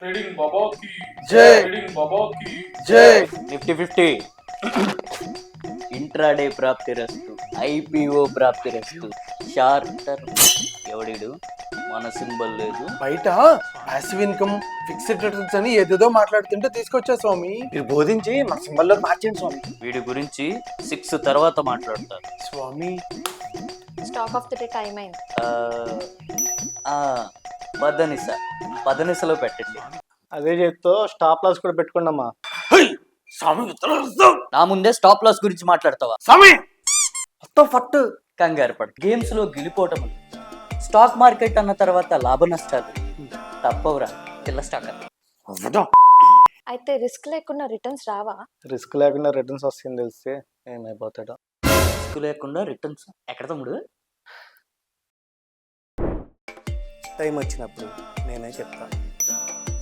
Trading బాబాకి జై trading బాబాకి జై నిఫ్టీ 50 ఇంట్రాడే ప్రాప్తిరస్తు, ఐపీఓ ప్రాప్తిరస్తు, షార్ట్ టర్మ్ ఎవడిడు మన సింబల్ లేదు. బయట పాసివ్ ఇన్కమ్ ఫిక్స్డ్ రిటర్న్స్ అని ఏదేదో మాట్లాడుతుంటే తీసుకొచ్చా స్వామి. మీరు బోధించి మా సింబల్లో మార్చండి స్వామి. వీడి గురించి 6 తర్వాత మాట్లాడతారు. స్వామి stock of the day time అయింది. పదనిసలో పెట్టండి. అదే చేత్తో స్టాప్ లాస్ కూడా పెట్టుకున్నామా. స్వామి నా ముందే స్టాప్ లాస్ గురించి మాట్లాడతావా? స్వామి మొత్తం ఫట్. కంగారు పడు. గేమ్స్ లో గెలిపోవటం, స్టాక్ మార్కెట్ అన్న తర్వాత లాభ నష్టాలు తప్పవురా పిల్ల స్టాకర్. అయితే రిస్క్ లేకుండా రిటర్న్స్ రావా? రిస్క్ లేకుండా రిటర్న్స్ వస్తుంది తెలిస్తే ఏమైపోతాడో. రిస్క్ లేకుండా రిటర్న్స్ ఎక్కడ తమ్ముడు? టైం వచ్చినప్పుడు నేనే చెప్తాను.